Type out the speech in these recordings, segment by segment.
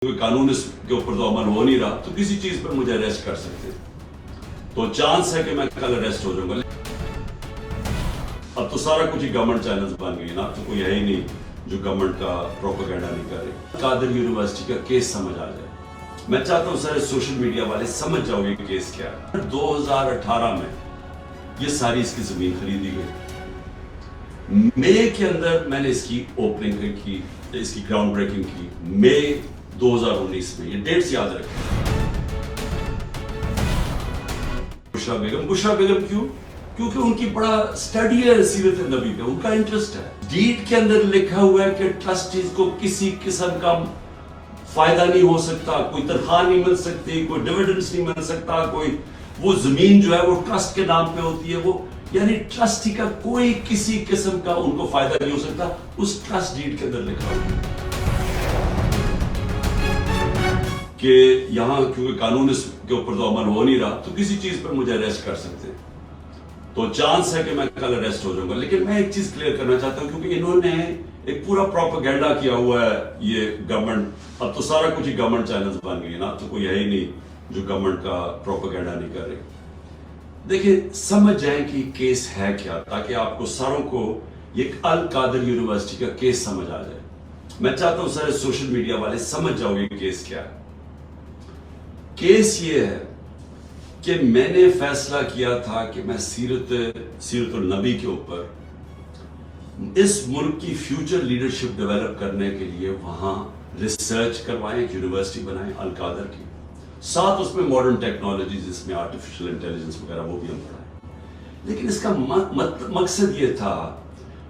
क्योंकि कानून इसके ऊपर तो अमल हो नहीं रहा, तो किसी चीज पर मुझे अरेस्ट कर सकते, तो चांस है कि मैं कल अरेस्ट हो जाऊंगा। अब तो सारा कुछ ही गवर्नमेंट चैनल्स बन गई ना, तो कोई है ही नहीं जो गवर्नमेंट का प्रोपेगेंडा नहीं कर रही। कादिर यूनिवर्सिटी का केस समझ आ जाए, मैं चाहता हूँ सारे सोशल मीडिया वाले समझ जाओगे केस क्या है। 2018 में ये सारी इसकी जमीन खरीदी गई, मई के अंदर मैंने इसकी ओपनिंग की, इसकी ग्राउंड ब्रेकिंग की, मई 2019 में। ये डेट्स याद रखें। बुशरा बेगम क्यों? क्योंकि उनकी बड़ा स्टडी है सीरत नबी पे, उनका इंटरेस्ट है। डीड के अंदर लिखा हुआ है कि ट्रस्टीज को किसी किस्म का फायदा नहीं हो सकता, कोई तनख्वाह नहीं मिल सकती, कोई डिविडेंड्स नहीं मिल सकता, कोई वो जमीन जो है वो ट्रस्ट के नाम पे होती है, वो यानी ट्रस्टी का कोई किसी किस्म का उनको फायदा नहीं हो सकता, उस ट्रस्ट डीड के अंदर लिखा हुआ है कि यहां क्योंकि कानून इसके ऊपर तो अमल हो नहीं रहा, तो किसी चीज पर मुझे अरेस्ट कर सकते, तो चांस है कि मैं कल अरेस्ट हो जाऊंगा। लेकिन मैं एक चीज क्लियर करना चाहता हूं, क्योंकि इन्होंने एक पूरा प्रोपेगेंडा किया हुआ है ये गवर्नमेंट, अब तो सारा कुछ ही गवर्नमेंट चैनल्स बन गई ना, तो कोई है ही नहीं जो गवर्नमेंट का प्रोपेगेंडा नहीं कर रही। देखिए, समझ जाए कि केस है क्या, ताकि आपको सारों को ये अल कादिर यूनिवर्सिटी का केस समझ आ जाए। मैं चाहता हूं सारे सोशल मीडिया वाले समझ जाओगे केस क्या है। केस ये है कि मैंने फैसला किया था कि मैं सीरत नबी के ऊपर इस मुल्क की फ्यूचर लीडरशिप डेवलप करने के लिए वहां रिसर्च करवाएं, एक यूनिवर्सिटी बनाएं अल कादिर की, साथ उसमें मॉडर्न टेक्नोलॉजी जिसमें आर्टिफिशियल इंटेलिजेंस वगैरह वो भी हम पढ़ाएं। लेकिन इसका मकसद ये था,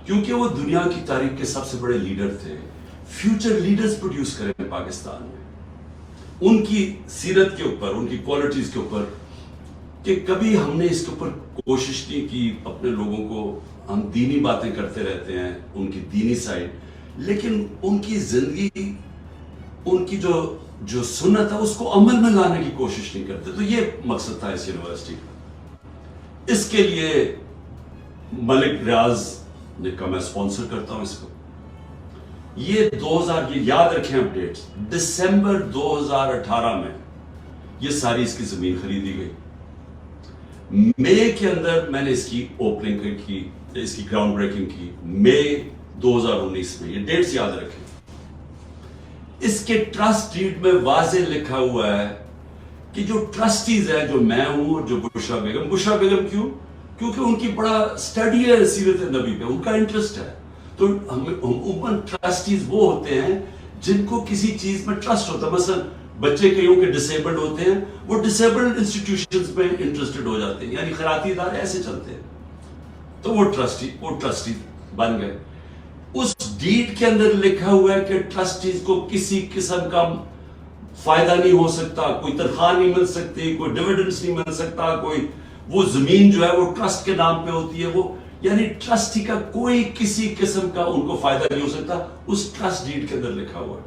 क्योंकि वो दुनिया की तारीख के सबसे बड़े लीडर थे, फ्यूचर लीडर्स प्रोड्यूस करें पाकिस्तान में, उनकी सीरत के ऊपर, उनकी क्वालिटीज के ऊपर, कि कभी हमने इसके ऊपर कोशिश नहीं की। अपने लोगों को हम दीनी बातें करते रहते हैं, उनकी दीनी साइड, लेकिन उनकी जिंदगी, उनकी जो सुन्नत है उसको अमल में लाने की कोशिश नहीं करते। तो ये मकसद था इस यूनिवर्सिटी का। इसके लिए मलिक रियाज ने कहा मैं स्पॉन्सर करता हूं इसको। ये 2000 ये याद रखें अपडेट्स, दिसंबर 2018 में ये सारी इसकी जमीन खरीदी गई, मई के अंदर मैंने इसकी ओपनिंग की, इसकी ग्राउंड ब्रेकिंग की, मई 2019 में। ये डेट्स याद रखें। इसके ट्रस्ट डीड में वाज़ेह लिखा हुआ है कि जो ट्रस्टीज है, जो मैं हूं और जो बुशरा बेगम क्यों? क्योंकि उनकी बड़ा स्टडी है सीरत नबी पे, उनका इंटरेस्ट है। तो हम ट्रस्टीज वो होते हैं जिनको किसी चीज में ट्रस्ट होता है। मसलन बच्चे कईयों के डिसेबल्ड होते हैं, वो डिसेबल्ड इंस्टीट्यूशंस में इंटरेस्टेड हो जाते हैं, यानी खैराती इदारे ऐसे चलते हैं, तो वो ट्रस्टी बन गए। उस डीड के अंदर लिखा हुआ है कि ट्रस्टीज को किसी किस्म का फायदा नहीं हो सकता, कोई तनख्वाह नहीं मिल सकती, कोई डिविडेंड्स नहीं मिल सकता, कोई वो जमीन जो है वो ट्रस्ट के नाम पे होती है, वो यानी ट्रस्टी का कोई किसी किस्म का उनको फायदा नहीं हो सकता, उस ट्रस्ट डीड के अंदर लिखा हुआ है।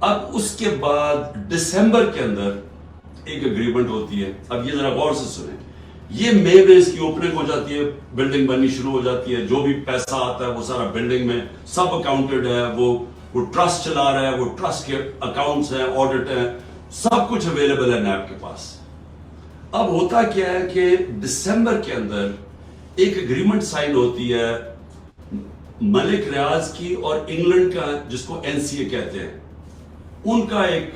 अब उसके बाद दिसंबर के अंदर एक एग्रीमेंट होती है। अब ये जरा गौर से सुने, ये मई में इसकी ओपनिंग हो जाती है, बिल्डिंग बननी शुरू हो जाती है, जो भी पैसा आता है वो सारा बिल्डिंग में सब अकाउंटेड है, वो ट्रस्ट चला रहा है, वो ट्रस्ट के अकाउंट्स हैं, ऑडिट है, सब कुछ अवेलेबल है नैब के पास। अब होता क्या है कि दिसंबर के अंदर एक एग्रीमेंट साइन होती है मलिक रियाज की और इंग्लैंड का, जिसको एनसीए कहते हैं, उनका एक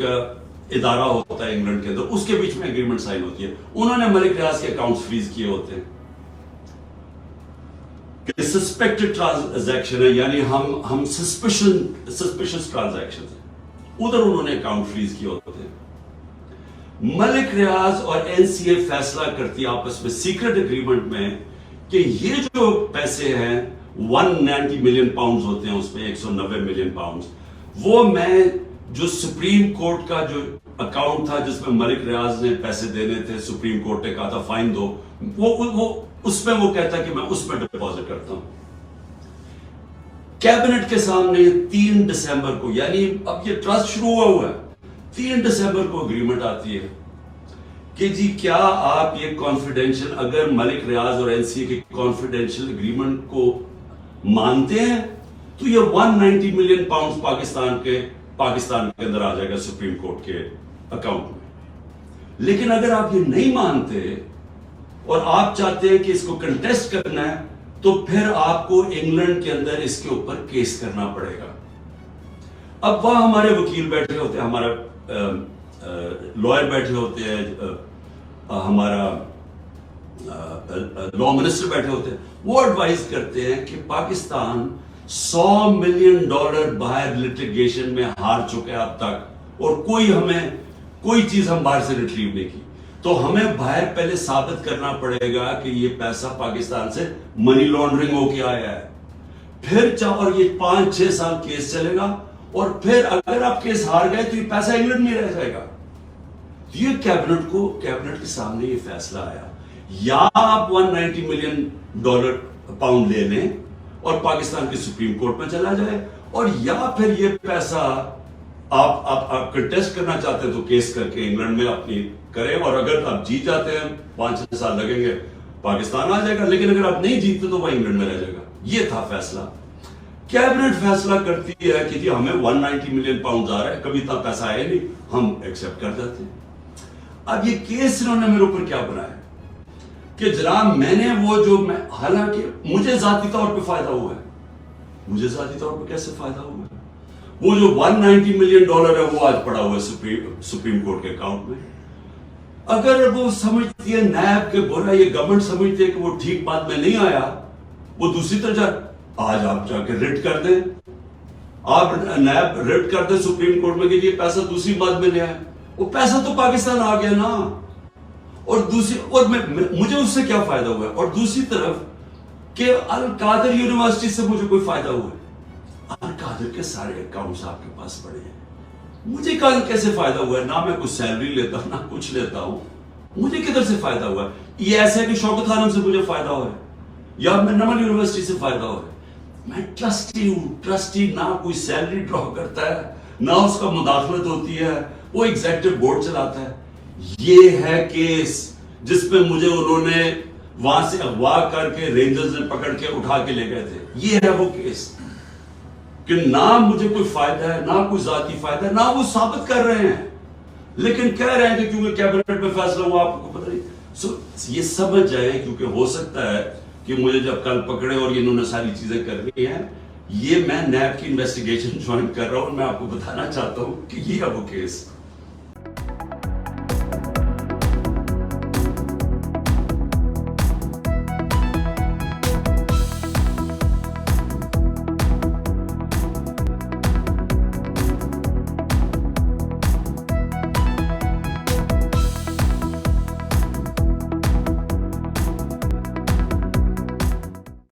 इदारा होता है इंग्लैंड के अंदर, उसके बीच में एग्रीमेंट साइन होती है। उन्होंने मलिक रियाज के अकाउंट्स फ्रीज किए होते हैं कि सस्पेक्टेड ट्रांजैक्शन है, यानी हम सस्पिशियस ट्रांजैक्शन है, उधर उन्होंने अकाउंट फ्रीज किए होते हैं। मलिक रियाज और एनसीए फैसला करती है आपस में सीक्रेट एग्रीमेंट में कि ये जो पैसे हैं 190 मिलियन पाउंड्स होते हैं, उसमें 190 मिलियन पाउंड्स, वो मैं जो सुप्रीम कोर्ट का जो अकाउंट था जिसमें मलिक रियाज ने पैसे देने थे, सुप्रीम कोर्ट ने कहा था फाइन दो, वो उसमें वो कहता कि मैं उसमें डिपॉजिट करता हूं। कैबिनेट के सामने 3 दिसंबर को, यानी अब ये ट्रस्ट शुरू हुआ है, 3 दिसंबर को एग्रीमेंट आती है कि जी क्या आप ये कॉन्फिडेंशियल, अगर मलिक रियाज और एनसीए के कॉन्फिडेंशियल एग्रीमेंट को मानते हैं तो ये 190 मिलियन पाउंड पाकिस्तान के پاکستان کے اندر آ جائے گا سپریم کورٹ کے اکاؤنٹ میں. لیکن اگر آپ یہ نہیں مانتے اور آپ چاہتے ہیں کہ اس کو کنٹیسٹ کرنا ہے تو پھر آپ کو انگلینڈ کے اندر اس کے اوپر کیس کرنا پڑے گا. اب وہاں ہمارے وکیل بیٹھے ہوتے ہیں, ہمارا لائر بیٹھے ہوتے ہیں, ہمارا لا منسٹر بیٹھے ہوتے ہیں, وہ ایڈوائز کرتے ہیں کہ پاکستان $100 ملین باہر لٹیگیشن میں ہار چکے ہیں اب تک, اور کوئی چیز ہم باہر سے ریٹریو نہیں کی, تو ہمیں باہر پہلے ثابت کرنا پڑے گا کہ یہ پیسہ پاکستان سے منی لانڈرنگ ہو کے آیا ہے. پھر اور یہ 5-6 سال کیس چلے گا, اور پھر اگر آپ کیس ہار گئے تو یہ پیسہ انگلینڈ میں رہ جائے گا. یہ کیبنٹ کے سامنے یہ فیصلہ آیا, یا آپ $190 ملین پاؤنڈ لے لیں اور پاکستان کی سپریم کورٹ میں چلا جائے, اور یا پھر یہ پیسہ آپ کنٹیسٹ کرنا چاہتے ہیں تو کیس کر کے انگلینڈ میں اپنی کریں, اور اگر آپ جیت جاتے ہیں 5-6 سال لگیں گے پاکستان آ جائے گا, لیکن اگر آپ نہیں جیتتے تو وہ انگلینڈ میں رہ جائے گا. یہ تھا فیصلہ. کیبنٹ فیصلہ کرتی ہے کہ جی ہمیں $190 ملین آ رہا ہے, کبھی اتنا پیسہ آیا نہیں, ہم ایکسپٹ کر جاتے ہیں. اب یہ کیس انہوں نے میرے اوپر کیا بنایا کہ جناب میں نے حالانکہ مجھے ذاتی طور پہ فائدہ ہوا ہے. مجھے ذاتی طور پہ کیسے فائدہ ہوا ہے؟ وہ جو $190 ملین ہے وہ آج پڑا ہوا ہے سپریم کورٹ کے اکاؤنٹ میں. اگر وہ سمجھتی ہے نیب کے بولا, یہ گورنمنٹ سمجھتی ہے کہ وہ ٹھیک بات میں نہیں آیا, وہ دوسری طرف آج آپ جا کے ریٹ کر دیں, آپ نیب ریٹ کر دیں سپریم کورٹ میں کہ یہ پیسہ دوسری بات میں لے آئے, وہ پیسہ تو پاکستان آ گیا نا. اور مجھے اس سے کیا فائدہ ہوا ہے؟ اور دوسری طرف کہ القادر یونیورسٹی سے مجھے کوئی فائدہ ہوا ہے؟ القادر کے سارے اکاؤنٹس آپ کے پاس پڑے ہیں, مجھے کیسے فائدہ ہوا ہے؟ نہ میں کچھ سیلری لیتا ہوں, نہ کچھ لیتا ہوں, مجھے کدھر سے فائدہ ہوا ہے؟ یہ ایسا ہے کہ شوکت خانم سے مجھے فائدہ ہوا ہے, یا میں نمل یونیورسٹی سے فائدہ ہوا ہے. میں ٹرسٹی ہوں. ٹرسٹی نہ کوئی سیلری ڈرا کرتا ہے, نہ اس کا مداخلت ہوتی ہے, وہ ایگزیکٹو بورڈ چلاتا ہے. یہ ہے کیس جس پہ مجھے انہوں نے وہاں سے اغوا کر کے رینجرز نے پکڑ کے اٹھا کے لے گئے تھے. یہ ہے وہ کیس کہ نہ مجھے کوئی فائدہ ہے, نہ کوئی ذاتی فائدہ ہے, نہ وہ ثابت کر رہے ہیں, لیکن کہہ رہے ہیں کہ کیونکہ کیبنٹ میں فیصلہ ہوا آپ کو پتہ نہیں. یہ سمجھ جائیں, کیونکہ ہو سکتا ہے کہ مجھے جب کل پکڑے اور انہوں نے ساری چیزیں کرنی ہیں, یہ میں نیب کی انویسٹیگیشن جوائن کر رہا ہوں, میں آپ کو بتانا چاہتا ہوں کہ یہ ہے وہ کیس.